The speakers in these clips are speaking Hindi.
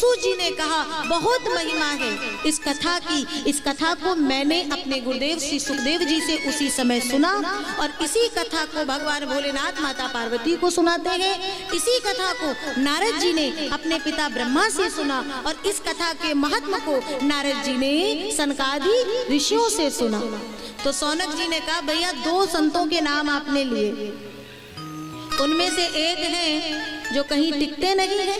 सूत जी ने कहा बहुत महिमा है इस कथा की। इस कथा को मैंने अपने गुरुदेव श्री सुखदेव जी से उसी समय सुना और इसी कथा को भगवान भोलेनाथ माता पार्वती को सुनाते हैं। इसी कथा को नारद जी ने अपने पिता ब्रह्मा से सुना और इस कथा के महत्व को नारद जी ने सनकादि ऋषियों से सुना। तो सौनक जी ने कहा भैया 2 संतों के नाम आपने लिए, उनमें से एक है जो कहीं टिकते नहीं है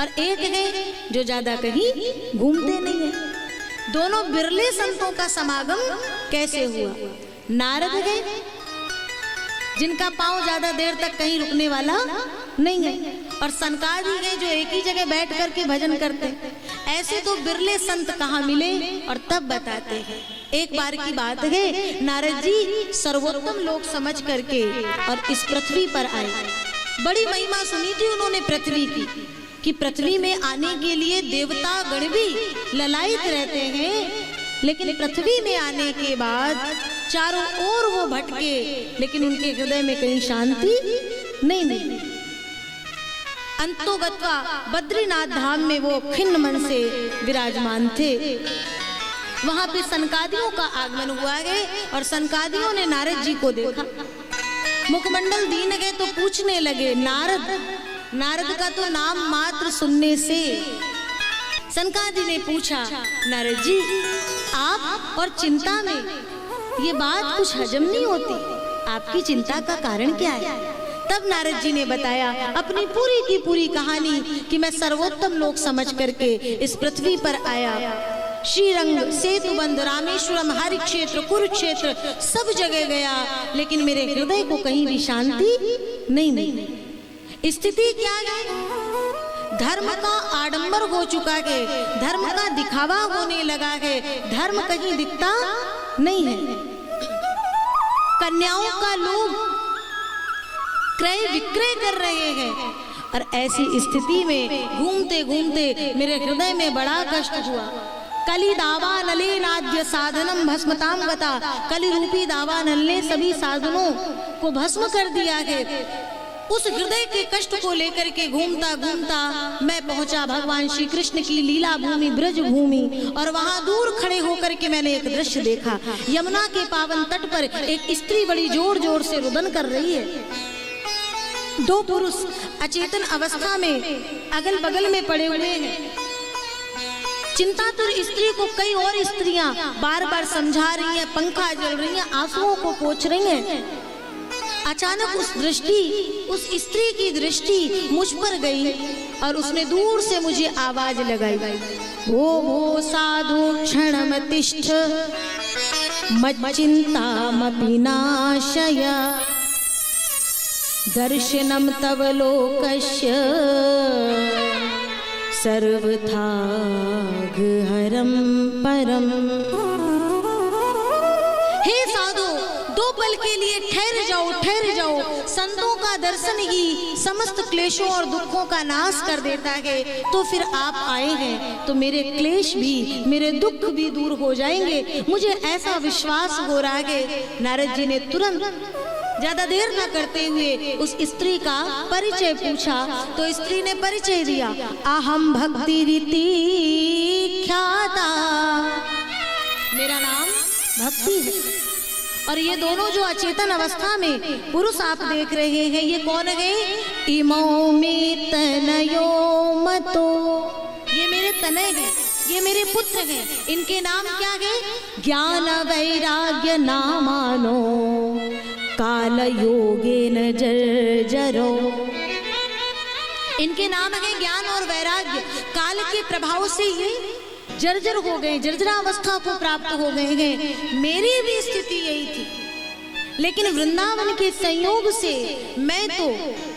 और एक है जो ज्यादा कहीं घूमते नहीं है। दोनों बिरले संतों का समागम कैसे हुआ? नारद है जिनका पांव ज्यादा देर तक कहीं रुकने वाला नहीं है और सनकादि है जो एक ही जगह बैठ करके भजन करते हैं। ऐसे तो बिरले संत कहाँ मिले और तब बताते हैं। एक बार की बात है, नारद जी सर्वोत्तम लोक समझ करके और इस पृथ्वी पर आए। बड़ी महिमा सुनी थी उन्होंने पृथ्वी की कि पृथ्वी में आने के लिए देवता गण भी ललायित रहते हैं, लेकिन पृथ्वी में आने के बाद चारों ओर वो भटके लेकिन उनके हृदय में कहीं शांति नहीं मिली। अंतोगत्वा बद्रीनाथ धाम में वो खिन्न मन से विराजमान थे। वहां पे सनकादियों का आगमन हुआ है और सनकादियों ने नारद जी को देखा, मुखमंडल दीन गए तो पूछने लगे नारद। नारद का तो नाम मात्र सुनने से सनकादि ने पूछा नारद जी आप और चिंता में ये बात कुछ हजम नहीं होती, आपकी चिंता का कारण क्या है? तब नारद जी ने बताया अपनी पूरी की पूरी कहानी कि मैं सर्वोत्तम लोक समझ करके इस पृथ्वी पर आया। श्रीरंग, सेतुबंध, रामेश्वरम, हरि क्षेत्र, कुरुक्षेत्र सब जगह गया लेकिन मेरे हृदय को कहीं भी शांति नहीं मिली। स्थिति क्या है? धर्म का आडंबर हो चुका है, धर्म का दिखावा होने लगा है, धर्म कहीं दिखता नहीं है। कन्याओं का लोग क्रय विक्रय कर रहे हैं और ऐसी स्थिति में घूमते घूमते मेरे हृदय में बड़ा कष्ट हुआ। कली दावा नले नाद्य साधनम भस्मताम गता, कली रूपी दावा नल ने सभी साधनों को भस्म कर दिया है। उस हृदय के कष्ट को लेकर के घूमता घूमता मैं पहुंचा भगवान श्री कृष्ण की लीला भूमि ब्रज भूमि और वहां दूर खड़े होकर के मैंने एक दृश्य देखा। यमुना के पावन तट पर एक स्त्री बड़ी जोर जोर से रुदन कर रही है। 2 पुरुष अचेतन अवस्था में अगल बगल में पड़े हुए हैं। चिंतातुर स्त्री को कई और स्त्रियां बार बार समझा रही हैं, पंखा जल रही हैं, आंसुओं को पोंछ रही हैं। अचानक उस स्त्री की दृष्टि मुझ पर गई और उसने दूर से मुझे आवाज लगाई, भो साधु क्षणम तिष्ठ मच्चिंतामपि नाशय दर्शनम तव लोकस्य सर्वथा हरम परम। हे साधु 2 पल के लिए ठहर जाओ, ठहर जाओ। संतों का दर्शन ही समस्त क्लेशों और दुखों का नाश कर देता है। तो फिर आप आए हैं तो मेरे क्लेश भी, मेरे दुख भी दूर हो जाएंगे, मुझे ऐसा विश्वास हो रहा है। नारद जी ने तुरंत ज्यादा देर न करते हुए उस स्त्री का परिचय पूछा तो स्त्री ने परिचय दिया, अहम भक्ति रीति ख्याता, मेरा नाम भक्ति है। और ये दोनों जो अचेतन अवस्था में पुरुष आप देख रहे हैं ये कौन है? इमो में तनयो मतो, ये मेरे तनय हैं, ये मेरे पुत्र हैं। इनके नाम क्या है? ज्ञान वैराग्य नामानो काल योगेन जर्जरो। इनके नाम है ज्ञान और वैराग्य। काल के प्रभाव से ये जर्जर हो गए, जर्जरावस्था को प्राप्त हो गए हैं। मेरी भी स्थिति यही थी, लेकिन वृंदावन के संयोग से मैं तो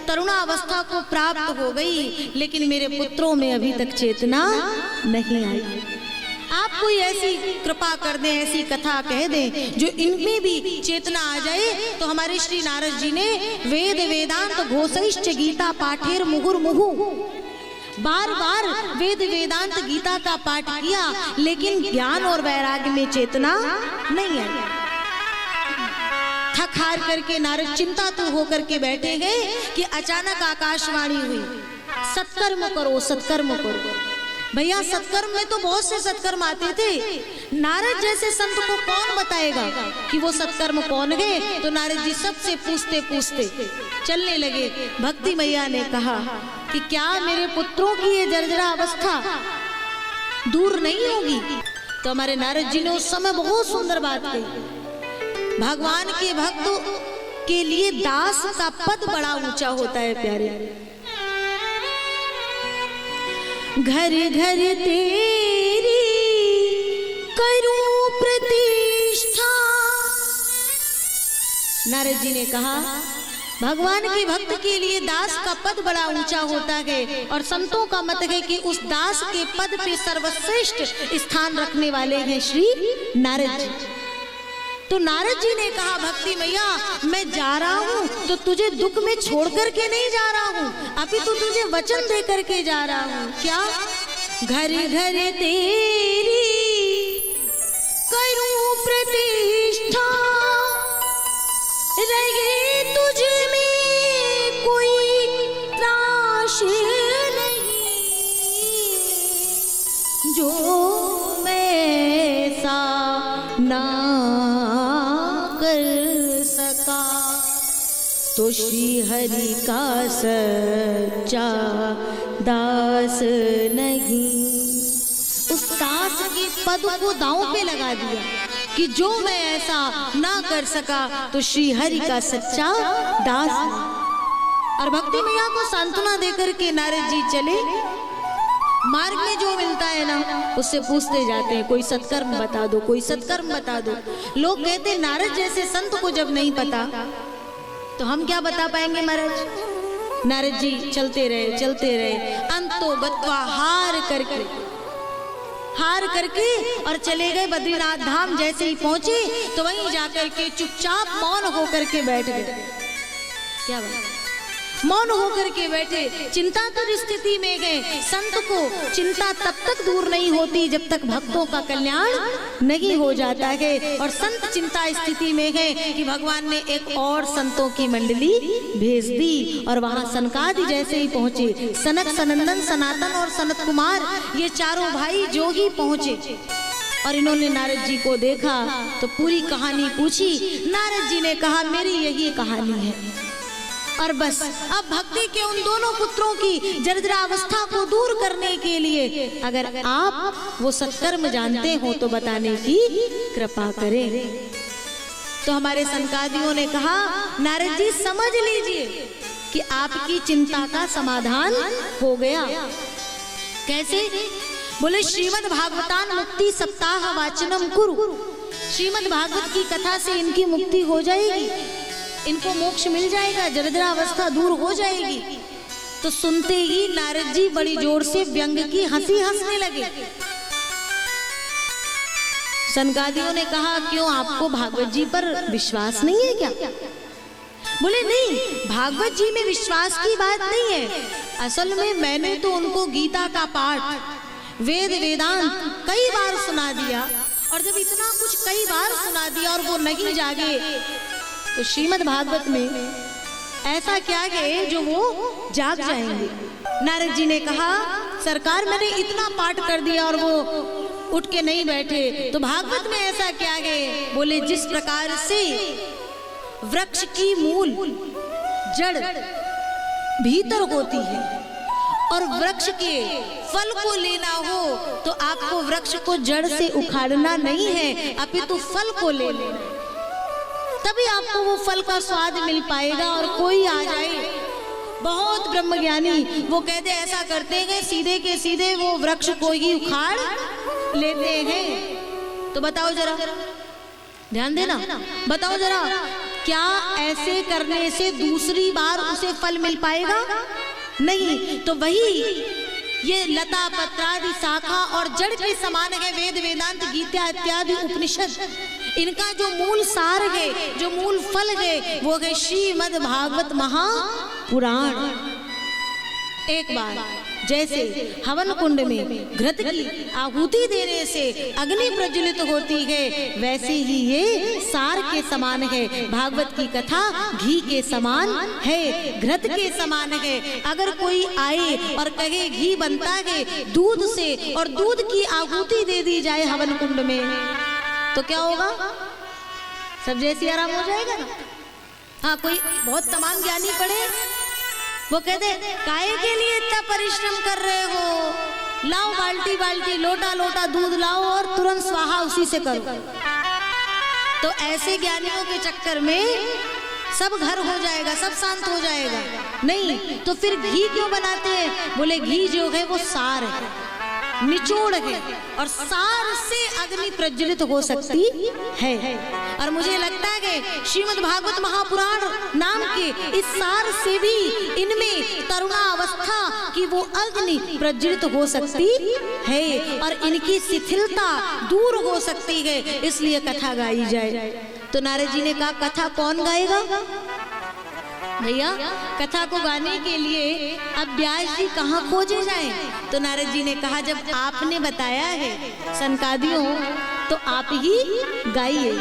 तरुणावस्था को प्राप्त हो गई, लेकिन मेरे पुत्रों में अभी तक चेतना नहीं आई। आप कोई ऐसी कृपा कर दें, ऐसी कथा कह दें जो इनमें भी चेतना आ जाए। तो हमारे श्री नारद जी ने वेद वेदांत घोषैश्च गीता पाठेर मुहुर्मुहु, बार बार वेद वेदांत गीता का पाठ किया, लेकिन ज्ञान और वैराग्य में चेतना नहीं आई। थक हार करके नारद चिंता तो होकर के बैठे गए कि अचानक आकाशवाणी हुई, सत्कर्म करो, सत्कर्म करो। भैया सत्कर्म में तो बहुत से सत्कर्म आते थे। नारद जैसे संत को कौन बताएगा कि वो सत्कर्म कौन है? तो नारद जी सबसे पूछते पूछते चलने लगे। भक्ति मैया ने कहा कि क्या मेरे पुत्रों की ये जर्जरा अवस्था दूर नहीं होगी? तो हमारे नारद जी ने उस समय बहुत सुंदर बात कही। भगवान के भक्तों के लिए दास का पद बड़ा ऊंचा होता है प्यारे। घर घर तेरी करूं प्रतिष्ठा। नारद जी ने कहा भगवान के भक्त के लिए दास का पद बड़ा ऊंचा होता है, और संतों का मत है कि उस दास के पद पे सर्वश्रेष्ठ स्थान रखने वाले हैं श्री नारद जी। तो नारद जी ने कहा भक्ति मैया मैं जा रहा हूँ तो तुझे दुख में छोड़ करके नहीं जा रहा हूँ, अभी तो तुझे वचन दे करके जा रहा हूँ। क्या? घर घर तेरी करूं प्रतिष्ठा, रहे तुझ में कोई त्रास नहीं, जो मैं सा ना कर सका तो श्री हरि का सच्चा दास नहीं। उस दास के पद को दांव पे लगा दिया कि जो मैं ऐसा ना कर सका तो श्री हरि का सच्चा दास। और भक्ति मैया को सांत्वना देकर के नारद जी चले। मार्ग में जो मिलता है ना उससे पूछते जाते हैं कोई सत्कर्म बता दो, कोई सत्कर्म बता दो। लोग कहते हैं नारद जैसे संत को जब नहीं पता तो हम क्या बता पाएंगे महाराज। नारद जी चलते रहे, अंतो गत्वा हार करके और चले गए बद्रीनाथ धाम। जैसे ही पहुंचे तो वहीं जाकर के चुपचाप मौन होकर के बैठ गए। क्या बात? मौन होकर के बैठे, चिंतातुर स्थिति में गए। संत को चिंता तब तक दूर नहीं होती जब तक भक्तों का कल्याण नहीं हो जाता है। और संत चिंता स्थिति में गए कि भगवान ने एक और संतों की मंडली भेज दी। और वहां सनकादि जैसे ही पहुंचे, सनक, सनंदन, सनातन और सनत कुमार, ये चारों भाई जो ही पहुंचे और इन्होंने नारद जी को देखा तो पूरी कहानी पूछी। नारद जी ने कहा मेरी यही कहानी है। और बस अब भक्ति के उन दोनों पुत्रों की जर्जरा अवस्था को दूर करने के लिए अगर आप वो सत्कर्म जानते हो तो बताने की कृपा करें। तो हमारे सनकादियों ने कहा नारद जी समझ लीजिए कि आपकी चिंता का समाधान हो गया। कैसे? बोले श्रीमद् भागवतान मुक्ति सप्ताह वाचनम कुरु। श्रीमद् भागवत की कथा से इनकी मुक्ति हो जाएगी, इनको मोक्ष मिल जाएगा, जर्जरा अवस्था दूर हो जाएगी। तो सुनते ही नारद जी बड़ी जोर से व्यंग की हंसी हंसने लगे। सनकादियों ने कहा क्यों आपको भागवत जी पर विश्वास नहीं है क्या? बोले नहीं, भागवत जी में विश्वास की बात नहीं है। असल में मैंने तो उनको गीता का पाठ, वेद वेदांत कई बार सुना दिया, और जब इतना कुछ कई बार सुना दिया और वो नहीं जागे तो श्रीमद् भागवत में ऐसा क्या है जो वो जाग जाएंगे। नारद जी ने कहा सरकार मैंने इतना पाठ कर दिया और वो उठ के नहीं बैठे, तो भागवत में ऐसा क्या है? बोले जिस प्रकार से वृक्ष की मूल जड़ भीतर होती है और वृक्ष के फल को लेना हो तो आपको वृक्ष को जड़ से उखाड़ना नहीं है, अपितु फल को ले लेना, तभी आपको वो फल का स्वाद मिल पाएगा। और कोई आ जाए बहुत ब्रह्मज्ञानी, वो कहते ऐसा करते हैं सीधे के सीधे वो वृक्ष को ही उखाड़ लेते हैं। तो बताओ जरा, ध्यान देना, बताओ जरा क्या ऐसे करने से दूसरी बार उसे फल मिल पाएगा? नहीं। तो वही ये लता पत्रादि शाखा और जड़ के समान है वेद वेदांत गीता इत्यादि उपनिषद। इनका जो मूल सार है, जो मूल फल है, वो है श्रीमद् भागवत महापुराण। एक बार जैसे हवन कुंड में घृत की आहुति देने से अग्नि प्रज्वलित होती है, वैसे ही ये सार के समान है। भागवत की कथा घी के समान है, घृत के समान है। अगर कोई आए और कहे घी बनता है दूध से और दूध की आहुति दे दी जाए हवन कुंड में, तो क्या होगा? सब जैसी आराम हो जाएगा ना। हाँ, कोई बहुत तमाम ज्ञानी पढ़े, वो कहते काहे के लिए इतना परिश्रम कर रहे हो, लाओ बाल्टी बाल्टी लोटा लोटा दूध लाओ और तुरंत स्वाहा उसी से करो। तो ऐसे ज्ञानियों के चक्कर में सब घर हो जाएगा, सब शांत हो जाएगा। नहीं तो फिर घी क्यों बनाते हैं? बोले घी जो है वो सार है, निचोड़ है, और सार से अग्नि प्रज्वलित हो सकती है। और मुझे लगता है कि श्रीमद् भागवत महापुराण नाम के इस सार से भी इनमें तरुणावस्था की वो अग्नि प्रज्वलित हो सकती है और इनकी शिथिलता दूर हो सकती है, इसलिए कथा गाई जाए। तो नारद जी ने कहा कथा कौन गाएगा? भैया कथा को गाने के लिए अब व्यास जी कहाँ खोजे जाएं? तो नारद जी ने कहा जब आपने बताया है सनकादियों तो आप ही गाइए।